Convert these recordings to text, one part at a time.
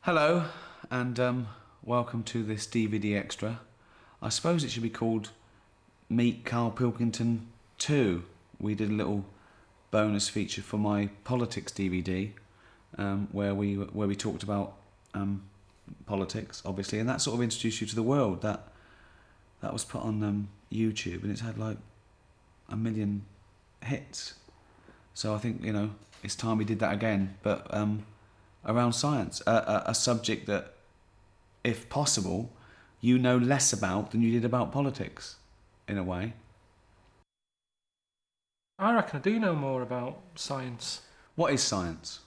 Hello, and welcome to this DVD extra. I suppose it should be called Meet Karl Pilkington 2. We did a little bonus feature for my politics DVD, where we talked about politics, obviously, and that sort of introduced you to the world. That was put on YouTube, and it's had like 1 million hits. So I think it's time we did that again, but around science, a subject that, if possible, you know less about than you did about politics, in a way. I reckon I do know more about science. What is science?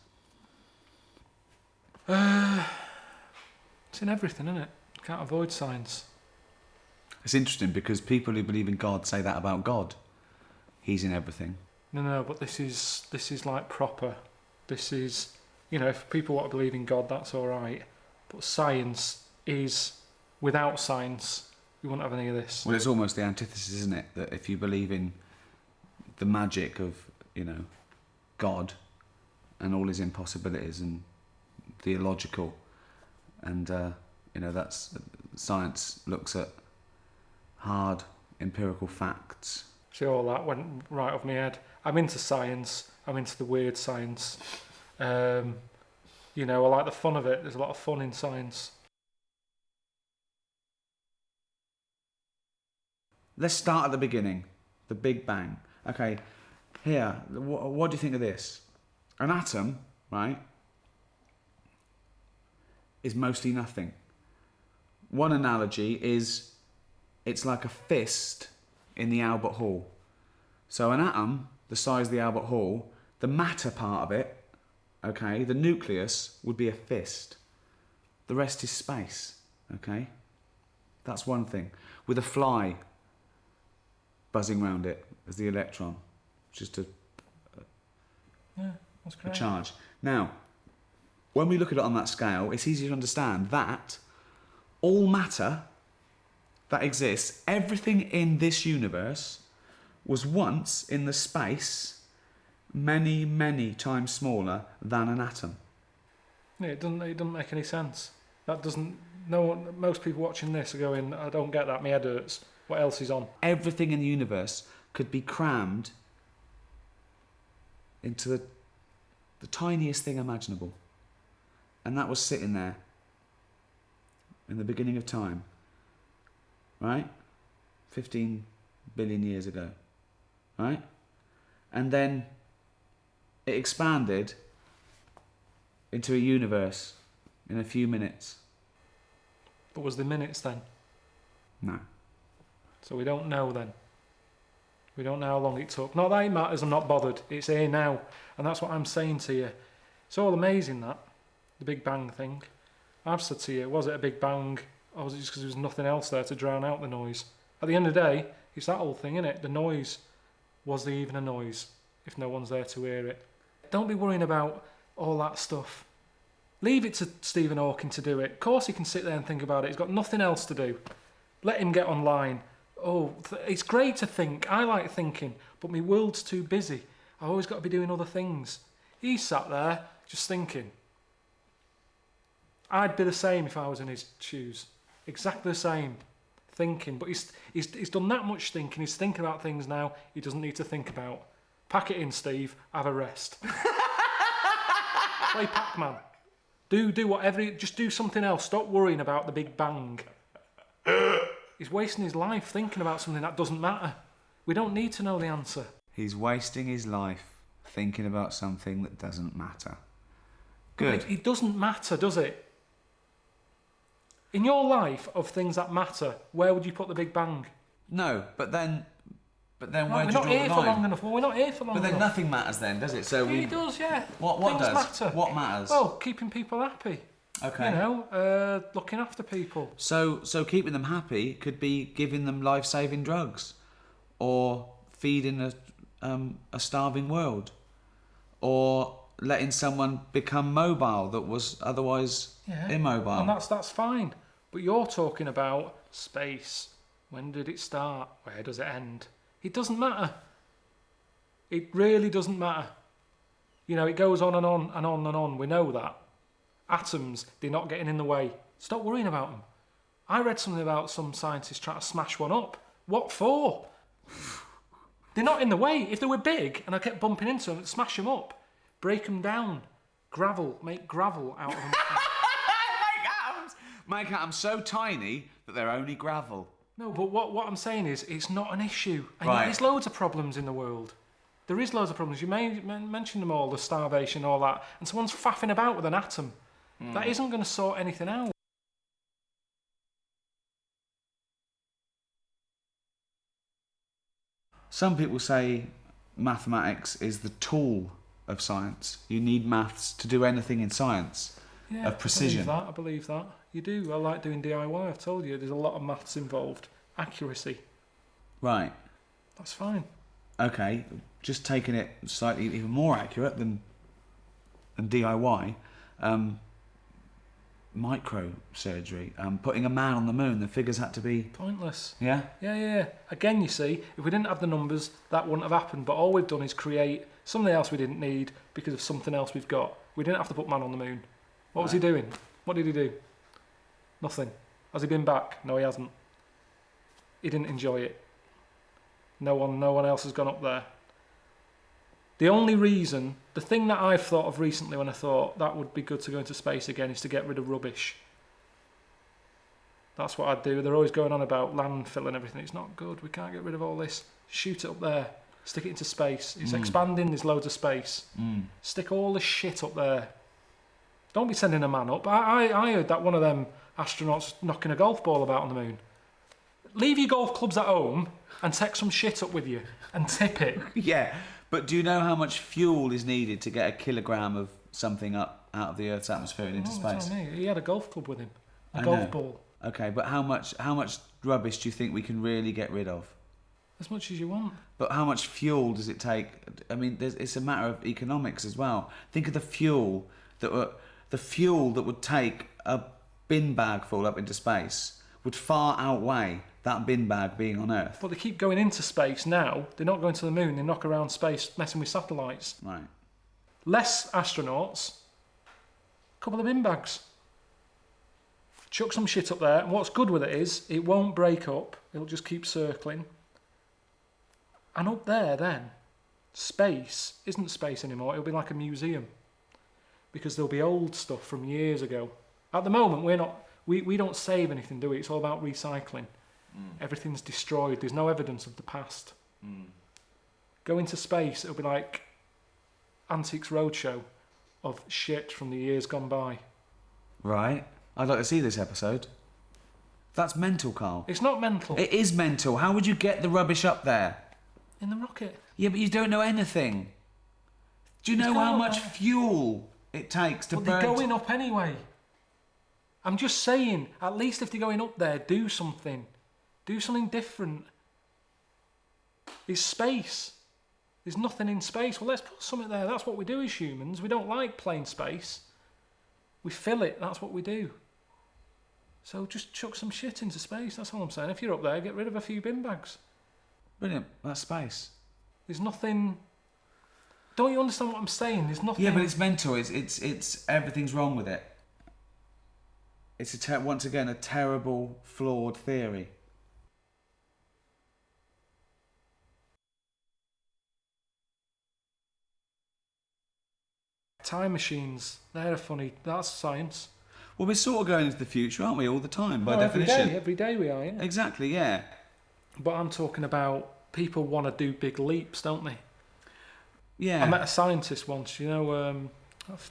It's in everything, isn't it? You can't avoid science. It's interesting because people who believe in God say that about God. He's in everything. No, but this is like proper. This is, if people want to believe in God, that's all right. But science is, without science, we wouldn't have any of this. Well, it's almost the antithesis, isn't it? That if you believe in the magic of, God and all his impossibilities and theological, and that's science looks at hard empirical facts. See, all that went right off my head. I'm into science. I'm into the weird science. I like the fun of it. There's a lot of fun in science. Let's start at the beginning, the Big Bang. Okay, here, what do you think of this? An atom, right, is mostly nothing. One analogy is it's like a fist in the Albert Hall. So an atom, the size of the Albert Hall, the matter part of it, okay, the nucleus would be a fist. The rest is space, okay? That's one thing. With a fly buzzing around it as the electron, just Yeah, that's a great. charge. Now, when we look at it on that scale, it's easy to understand that all matter that exists, everything in this universe, was once in the space many, many times smaller than an atom. Yeah, it doesn't make any sense. That doesn't. No one. Most people watching this are going, I don't get that. My head hurts. What else is on? Everything in the universe could be crammed into the tiniest thing imaginable. And that was sitting there in the beginning of time, right? 15 billion years ago, right? And then it expanded into a universe in a few minutes. But was there minutes then? No. So we don't know then. We don't know how long it took. Not that it matters, I'm not bothered. It's here now. And that's what I'm saying to you. It's all amazing, that. The Big Bang thing. I've said to you, was it a Big Bang, or was it just because there was nothing else there to drown out the noise? At the end of the day, it's that whole thing, innit? The noise. Was there even a noise if no one's there to hear it? Don't be worrying about all that stuff. Leave it to Stephen Hawking to do it. Of course he can sit there and think about it. He's got nothing else to do. Let him get online. Oh, it's great to think. I like thinking, but my world's too busy. I've always got to be doing other things. He's sat there just thinking. I'd be the same if I was in his shoes. Exactly the same. Thinking. But he's done that much thinking. He's thinking about things now he doesn't need to think about. Pack it in, Steve. Have a rest. Play Pac-Man. Do whatever. Just do something else. Stop worrying about the Big Bang. He's wasting his life thinking about something that doesn't matter. We don't need to know the answer. He's wasting his life thinking about something that doesn't matter. Good. It doesn't matter, does it? In your life of things that matter, where would you put the Big Bang? No, but then where do you draw the line? We're not here for long enough. Well, we're not here for long enough. But then nothing matters then, does it? So Yeah, it does, yeah. What Things does? matter. What matters? Well, keeping people happy. Okay. Looking after people. So keeping them happy could be giving them life-saving drugs, or feeding a starving world, or letting someone become mobile that was otherwise immobile. And that's fine. But you're talking about space. When did it start? Where does it end? It doesn't matter. It really doesn't matter. It goes on and on and on and on. We know that. Atoms, they're not getting in the way. Stop worrying about them. I read something about some scientists trying to smash one up. What for? They're not in the way. If they were big and I kept bumping into them, smash them up. Break them down. Gravel. Make gravel out of them. Make atoms so tiny that they're only gravel. No, but what I'm saying is it's not an issue. And Right. there's loads of problems in the world. There is loads of problems. You may mention them all, the starvation, all that, and someone's faffing about with an atom. That isn't going to sort anything out. Some people say mathematics is the tool of science. You need maths to do anything in science of precision. I believe that. You do. I like doing DIY. I've told you there's a lot of maths involved. Accuracy. Right. That's fine. Okay. Just taking it slightly even more accurate than DIY. Microsurgery. Putting a man on the moon. The figures had to be Pointless. Yeah. Yeah. Again, you see, if we didn't have the numbers, that wouldn't have happened. But all we've done is create something else we didn't need because of something else we've got. We didn't have to put man on the moon. What was he doing? What did he do? Nothing. Has he been back? No, he hasn't. He didn't enjoy it. No one else has gone up there. The only reason, the thing that I've thought of recently when I thought that would be good to go into space again is to get rid of rubbish. That's what I'd do. They're always going on about landfill and everything. It's not good. We can't get rid of all this. Shoot it up there. Stick it into space. It's expanding. There's loads of space. Stick all the shit up there. Don't be sending a man up. I heard that one of them astronauts knocking a golf ball about on the moon. Leave your golf clubs at home and take some shit up with you and tip it. Yeah. But do you know how much fuel is needed to get a kilogram of something up out of the Earth's atmosphere and into space? Tell me. He had a golf club with him. A golf ball. Okay, but how much rubbish do you think we can really get rid of? As much as you want. But how much fuel does it take? I mean, it's a matter of economics as well. Think of the fuel that would take a bin bag full up into space would far outweigh that bin bag being on Earth. But they keep going into space now. They're not going to the moon. They knock around space, messing with satellites. Right. Less astronauts. A couple of bin bags. Chuck some shit up there. And what's good with it is it won't break up. It'll just keep circling. And up there then, space isn't space anymore. It'll be like a museum. Because there'll be old stuff from years ago. At the moment, we don't save anything, do we? It's all about recycling. Everything's destroyed. There's no evidence of the past. Go into space, it'll be like Antiques Roadshow of shit from the years gone by. Right. I'd like to see this episode. That's mental, Karl. It's not mental. It is mental. How would you get the rubbish up there? In the rocket. Yeah, but you don't know anything. Do you know how much fuel it takes to burn? But they're going up anyway. I'm just saying, at least if they're going up there, do something. Do something different. It's space. There's nothing in space. Well, let's put something there. That's what we do as humans. We don't like plain space. We fill it. That's what we do. So just chuck some shit into space. That's all I'm saying. If you're up there, get rid of a few bin bags. Brilliant. That's space. There's nothing... Don't you understand what I'm saying? There's nothing... Yeah, but it's mental. It's everything's wrong with it. It's once again a terrible, flawed theory. Time machines, they're funny. That's science. Well, we're sort of going into the future, aren't we, all the time, by definition? Every day we are, yeah. Exactly, yeah. But I'm talking about people want to do big leaps, don't they? Yeah. I met a scientist once, you know,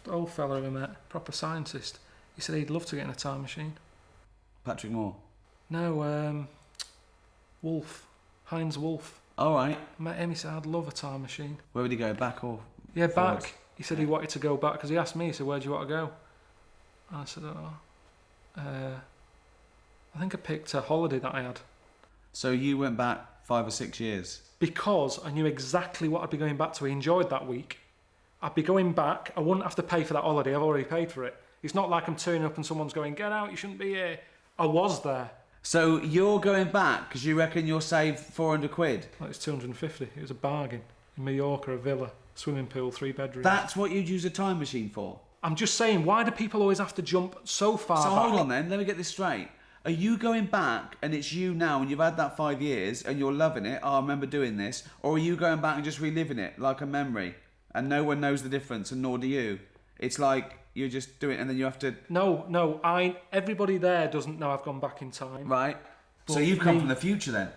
old fella I met, proper scientist. He said he'd love to get in a time machine. Patrick Moore. No, Wolf. Heinz Wolf. All right. I met him, he said, I'd love a time machine. Where would he go, back or Yeah, forwards? back. He said he wanted to go back, because he asked me, he said, where do you want to go? And I said, I think I picked a holiday that I had. So you went back 5 or 6 years? Because I knew exactly what I'd be going back to. I enjoyed that week. I'd be going back. I wouldn't have to pay for that holiday. I've already paid for it. It's not like I'm turning up and someone's going, get out, you shouldn't be here. I was there. So you're going back because you reckon you'll save 400 quid? Well, it's 250. It was a bargain. In Mallorca, a villa, swimming pool, 3 bedrooms. That's what you'd use a time machine for? I'm just saying, why do people always have to jump so far So back? hold on then, let me get this straight. Are you going back and it's you now and you've had that 5 years and you're loving it, oh, I remember doing this, or are you going back and just reliving it like a memory and no one knows the difference and nor do you? It's like you just do it and then you have to... No, everybody there doesn't know I've gone back in time. Right. So But you've come me- from the future then?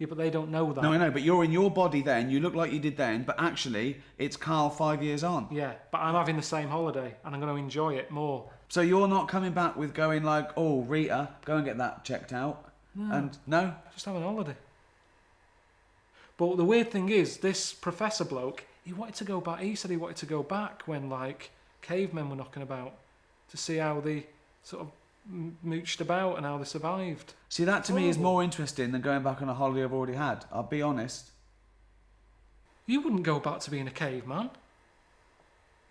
Yeah, but they don't know that. No, I know, but you're in your body then, you look like you did then, but actually it's Karl 5 years on. Yeah, but I'm having the same holiday and I'm going to enjoy it more. So you're not coming back with going like, oh, Rita, go and get that checked out. No. And no? Just having a holiday. But the weird thing is, this professor bloke, he wanted to go back. He said he wanted to go back when like cavemen were knocking about to see how they sort of mooched about and how they survived. See, that to me is Horrible. more interesting than going back on a holiday I've already had. I'll be honest. You wouldn't go back to being a caveman.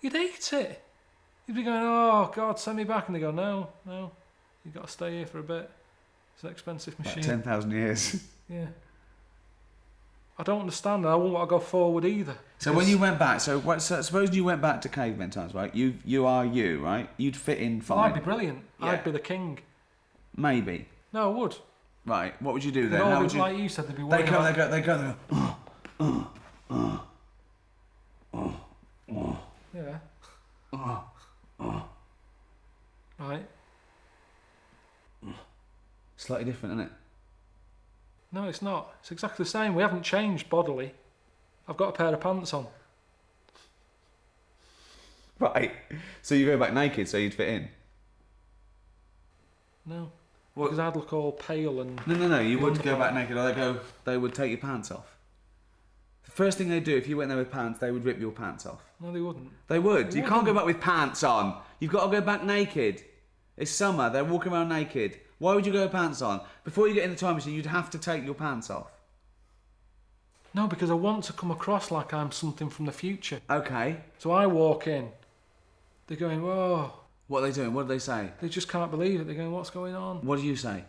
You'd hate it. You'd be going, oh God, send me back, and they go, no, you've got to stay here for a bit. It's an expensive machine. 10,000 years. Yeah. I don't understand. I wouldn't want to go forward either. So when you went back, so suppose you went back to caveman times, right? You are you, right? You'd fit in Well, fine. I'd be brilliant. Yeah. I'd be the king. Maybe. No, I would. Right. What would you do They'd then? all How be, would you? like you said, they'd be They worrying go. about- They go. Yeah. Right. Slightly different, isn't it? No, it's not. It's exactly the same. We haven't changed bodily. I've got a pair of pants on. Right. So you go back naked, so you'd fit in. No. What? Because I'd look all pale and... No. You would go Underpants. back naked, or they would take your pants off. The first thing they do if you went there with pants, they would rip your pants off. No, they wouldn't. They would. They You can't go wouldn't. back with pants on. You've got to go back naked. It's summer. They're walking around naked. Why would you go with pants on? Before you get in the time machine, you'd have to take your pants off. No, because I want to come across like I'm something from the future. Okay. So I walk in. They're going, whoa. What are they doing? What do they say? They just can't believe it. They're going, what's going on? What do you say?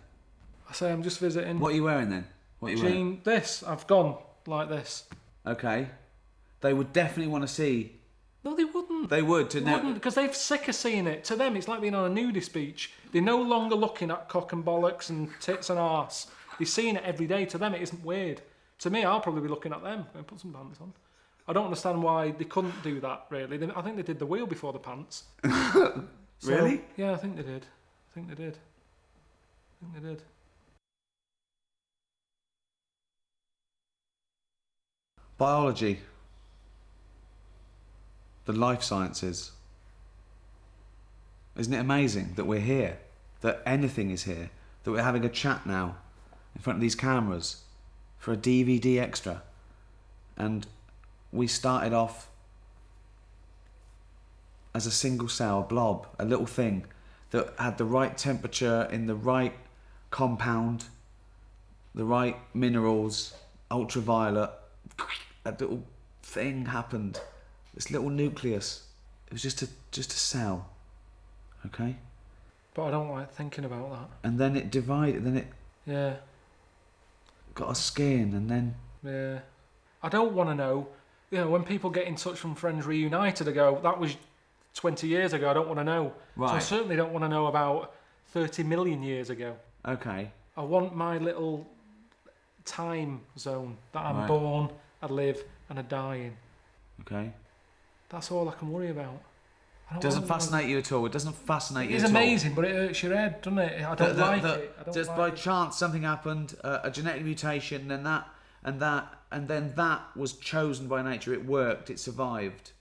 I say, I'm just visiting. What are you wearing then? What are you wearing? Jean, this. I've gone like this. Okay. They would definitely want to see. No, they wouldn't. They would to They know. wouldn't, because they're sick of seeing it. To them, it's like being on a nudist beach. They're no longer looking at cock and bollocks and tits and arse. They're seeing it every day. To them, it isn't weird. To me, I'll probably be looking at them and put some pants on. I don't understand why they couldn't do that, really. I think they did the wheel before the pants. Really? Yeah, I think they did. I think they did. Biology. The life sciences. Isn't it amazing that we're here? That anything is here? That we're having a chat now in front of these cameras for a DVD extra. And we started off as a single cell blob, a little thing that had the right temperature in the right compound, the right minerals, ultraviolet. A little thing happened. This little nucleus. It was just a cell. Okay? But I don't like thinking about that. And then it divided, then it Yeah, got a skin, and then yeah. I don't want to know. You know, when people get in touch from Friends Reunited, I go, that was 20 years ago. I don't want to know. So I Right. certainly don't want to know about 30 million years ago. okay. I want my little time zone that I'm Right. born, I live, and I die in. Okay. That's all I can worry about. I don't Doesn't want to know. fascinate you at all. It doesn't fascinate you It's at amazing, but it hurts your head, doesn't it? I all. don't like it. I don't Just like by it. chance something happened, a genetic mutation, and then that was chosen by nature. It worked. It survived.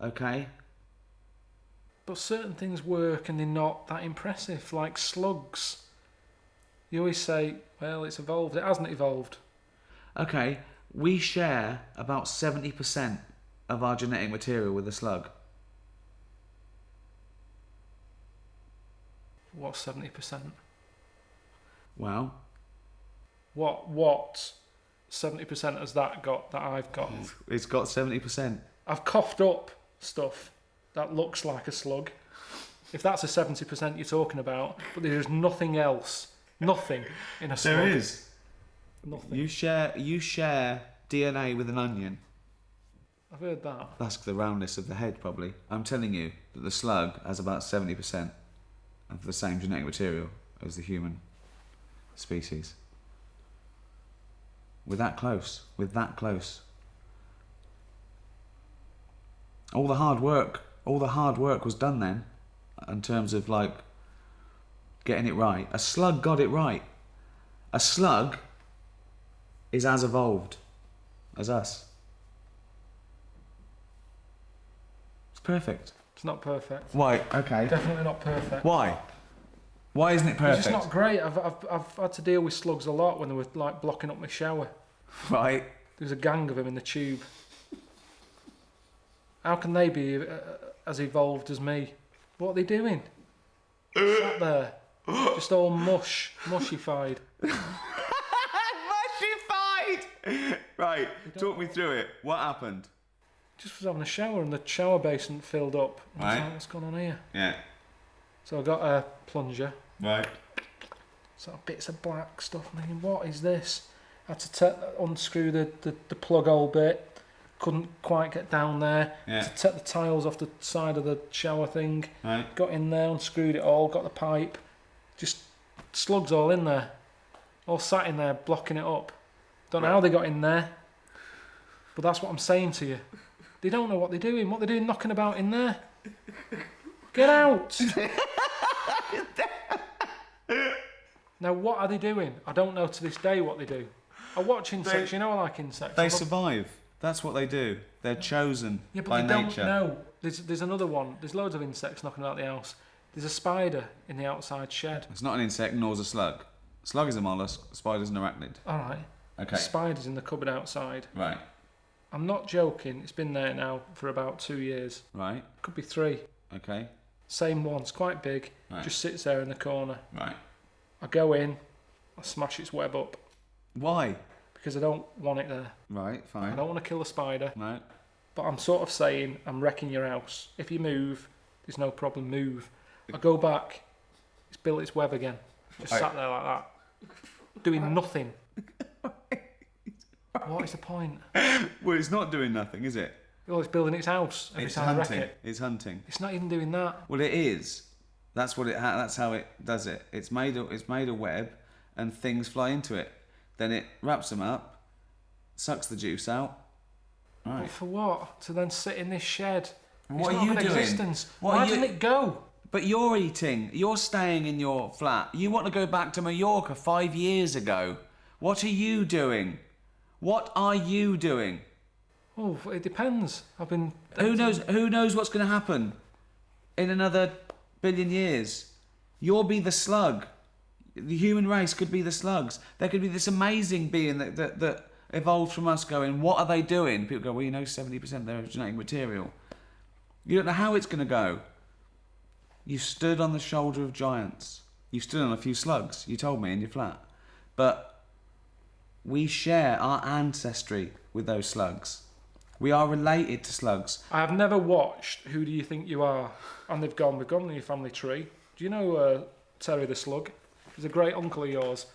Okay. But certain things work and they're not that impressive, like slugs. You always say, well, it's evolved. It hasn't evolved. Okay. We share about 70% of our genetic material with a slug. What's 70%? Well, What 70% has that got that I've got? it's got 70%. I've coughed up stuff that looks like a slug. If that's a 70% you're talking about, but there's nothing else. Nothing in a slug. There is. Nothing. You share DNA with an onion. I've heard that. That's the roundness of the head, probably. I'm telling you that the slug has about 70% of the same genetic material as the human species. We're that close. We're that close. All the hard work was done then, in terms of like getting it right. A slug got it right. A slug is as evolved as us. It's perfect. It's not perfect. Why? Okay. Definitely not perfect. Why? Why isn't it perfect? It's just not great. I've had to deal with slugs a lot when they were like blocking up my shower. Right. There was a gang of them in the tube. How can they be as evolved as me? What are they doing? Sat there, just all mushified. Mushified! Right, talk me through it. What happened? Just was having a shower and the shower basin filled up. I was Right. like, what's going on here? Yeah. So I got a plunger. Right. Sort of bits of black stuff. I'm thinking, what is this? I had to unscrew the plug hole bit. Couldn't quite get down there. Yeah. To take the tiles off the side of the shower thing. Right. Got in there, unscrewed it all, got the pipe. Just slugs all in there. All sat in there, blocking it up. Don't know how they got in there. But that's what I'm saying to you. They don't know what they're doing. What they're doing knocking about in there. Get out! Now, what are they doing? I don't know to this day what they do. I watch insects, you know I like insects. They survive. That's what they do. They're chosen Yeah, but by they nature. don't know. There's another one. There's loads of insects knocking about the house. There's a spider in the outside shed. It's not an insect, nor is a slug. Slug is a mollusk, spider's an arachnid. Alright. Okay. Spider's in the cupboard outside. Right. I'm not joking. It's been there now for about 2 years. Right. Could be 3. Okay. Same one. It's quite big. Right. Just sits there in the corner. Right. I go in. I smash its web up. Why? Because I don't want it there. Right, I fine. don't want to kill the spider. Right. But I'm sort of saying, I'm wrecking your house. If you move, there's no problem, move. I go back, it's built its web again. Just Right. sat there like that. Doing nothing. What is the point? Well, it's not doing nothing, is it? Well, it's building its house every It's time I wreck hunting. it. It's hunting. It's not even doing that. Well, it is. That's what it. That's how it does it. It's made a web, and things fly into it. Then it wraps them up, sucks the juice out. But Right. for what? To then sit in this shed. What It's are not you of an doing? Existence. What Why are you- didn't it go? But you're eating. You're staying in your flat. You want to go back to Mallorca 5 years ago. What are you doing? What are you doing? Oh, it depends. I've been. Who knows? Who knows what's going to happen in another billion years? You'll be the slug. The human race could be the slugs. There could be this amazing being that evolved from us going, what are they doing? People go, well, 70% of their genetic material. You don't know how it's going to go. You stood on the shoulder of giants. You stood on a few slugs, you told me, in your flat. But we share our ancestry with those slugs. We are related to slugs. I have never watched Who Do You Think You Are? And we've gone in your family tree. Do you know Terry the Slug? He's a great uncle of yours.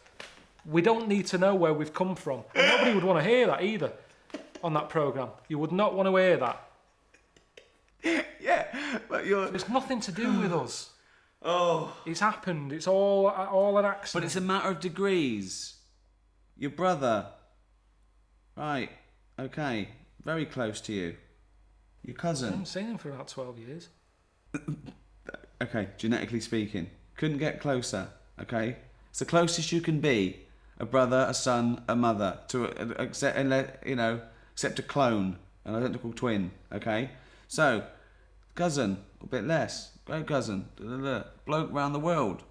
We don't need to know where we've come from. And nobody would want to hear that either on that programme. You would not want to hear that. Yeah, but you're... It's nothing to do with us. Oh. It's happened. It's all an accident. But it's a matter of degrees. Your brother. Right, okay. Very close to you. Your I cousin. haven't seen him for about 12 years. Okay, genetically speaking. Couldn't get closer, okay? It's the closest you can be. A brother, a son, a mother. Except a clone. An identical twin, okay? So, cousin, a bit less. Great cousin. Bloke round the world.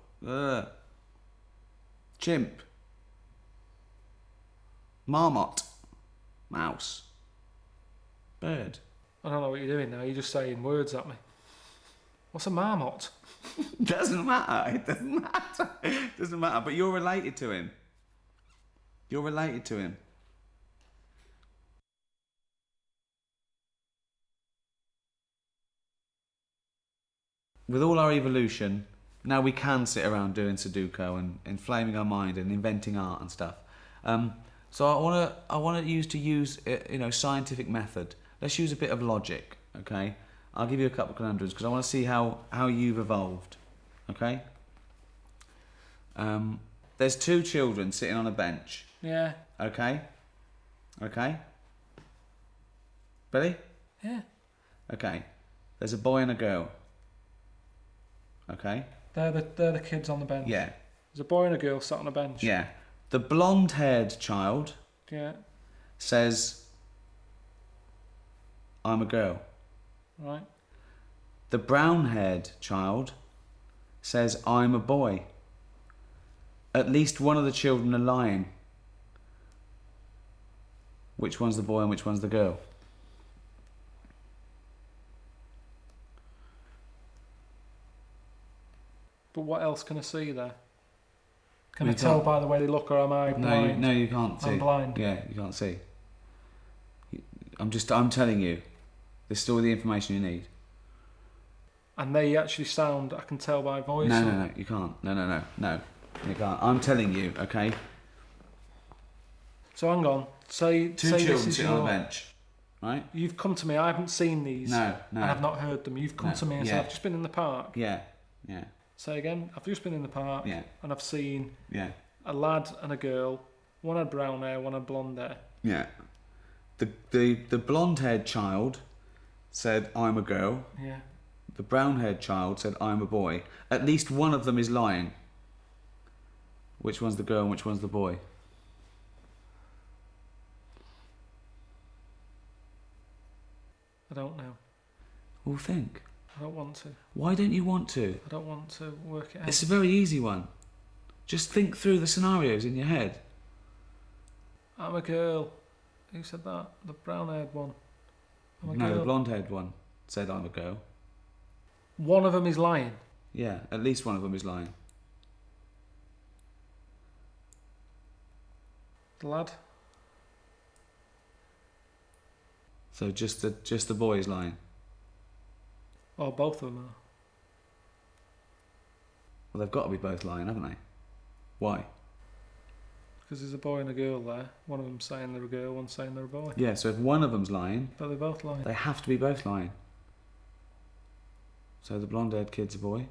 Chimp. Marmot. Mouse. Bird. I don't know what you're doing now. You're just saying words at me. What's a marmot? Doesn't matter. It doesn't matter. It doesn't matter. But you're related to him. You're related to him. With all our evolution, now we can sit around doing Sudoku and inflaming our mind and inventing art and stuff. So I want to use scientific method. let's use a bit of logic, okay? I'll give you a couple of conundrums because I want to see how you've evolved, okay? There's two children sitting on a bench. Yeah. Okay? Okay? Ready? Yeah. Okay. There's a boy and a girl. Okay? They're the kids on the bench. Yeah. There's a boy and a girl sat on a bench. Yeah. The blonde-haired child Yeah. says, I'm a girl. Right. The brown-haired child says, I'm a boy. At least one of the children are lying. Which one's the boy and which one's the girl? But what else can I see there? Can You I tell can't- by the way they look, or am I blind? No, you can't see. I'm blind. Yeah, you can't see. I'm telling you. This is all the information you need. And they actually sound, I can tell by voice. No, you can't. No, you can't. I'm telling you, okay? So hang on. Say Two this children is sitting on your- a bench, right? You've come to me. I haven't seen these. No. And I've not heard them. You've come No, to me and yeah. said, I've just been in the park. Yeah. Say again. I've just been in the park. Yeah. And I've seen Yeah. a lad and a girl. One had brown hair, one had blonde hair. Yeah. The blonde-haired child said, I'm a girl. Yeah. The brown-haired child said, I'm a boy. At least one of them is lying. Which one's the girl and which one's the boy? I don't know. Well, think. I don't want to. Why don't you want to? I don't want to work it out. It's a very easy one. Just think through the scenarios in your head. I'm a girl. Who said that? The brown-haired one. I'm a No, girl. the blonde-haired one said, I'm a girl. One of them is lying. Yeah, at least one of them is lying. The lad. So just the boy is lying. Or both of them are. Well, they've got to be both lying, haven't they? Why? Because there's a boy and a girl there. One of them's saying they're a girl, one's saying they're a boy. Yeah, so if one of them's lying, But they're both lying. they have to be both lying. So the blonde-haired kid's a boy.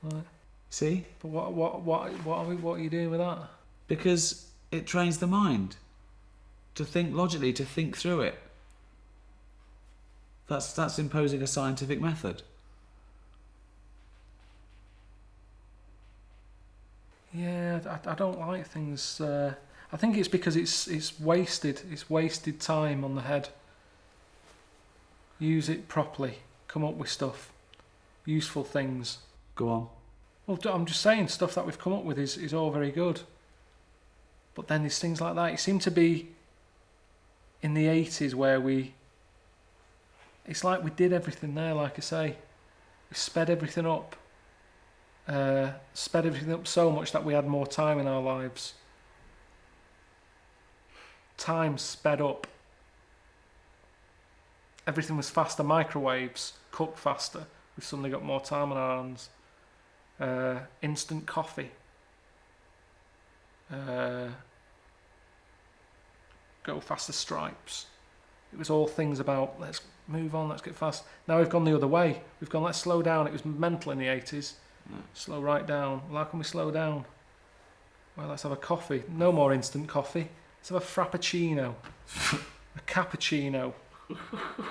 Right. See? But what are you doing with that? Because it trains the mind to think logically, to think through it. That's imposing a scientific method. Yeah, I don't like things. I think it's because it's wasted. It's wasted time on the head. Use it properly. Come up with stuff, useful things. Go on. Well, I'm just saying stuff that we've come up with is all very good. But then there's things like that. It seemed to be in the 80s where it's like we did everything there, like I say. We sped everything up. Sped everything up so much that we had more time in our lives. Time sped up. Everything was faster. Microwaves cook faster. We've suddenly got more time on our hands. Instant coffee. Go faster stripes. It was all things about let's move on, let's get fast. Now we've gone the other way. We've gone let's slow down. It was mental in the 80s. Slow right down. Well, how can we slow down? Well, let's have a coffee. No more instant coffee. Let's have a frappuccino. A cappuccino.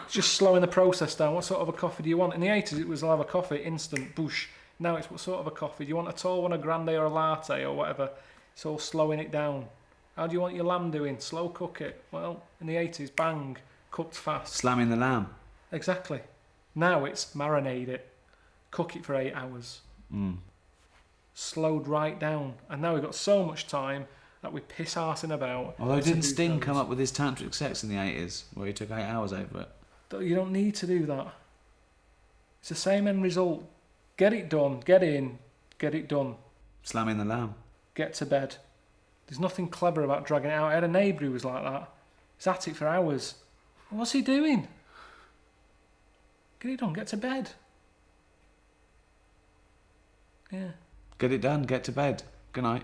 It's just slowing the process down. What sort of a coffee do you want? In the 80s it was I'll have a coffee, instant, boosh. Now it's what sort of a coffee? Do you want a tall one, a grande or a latte or whatever? It's all slowing it down. How do you want your lamb doing? Slow cook it. Well, in the 80s, bang, cooked fast. Slamming the lamb. Exactly. Now it's marinate it. Cook it for 8 hours. Slowed right down. And now we've got so much time that we piss arsing about. Although didn't Sting come up with his tantric sex in the 80s where he took 8 hours over it? You don't need to do that. It's the same end result. Get it done. Get in. Get it done. Slamming the lamb. Get to bed. There's nothing clever about dragging it out. I had a neighbour who was like that. He's at it for hours. What's he doing? Get it done. Get to bed. Yeah. Get it done. Get to bed. Good night.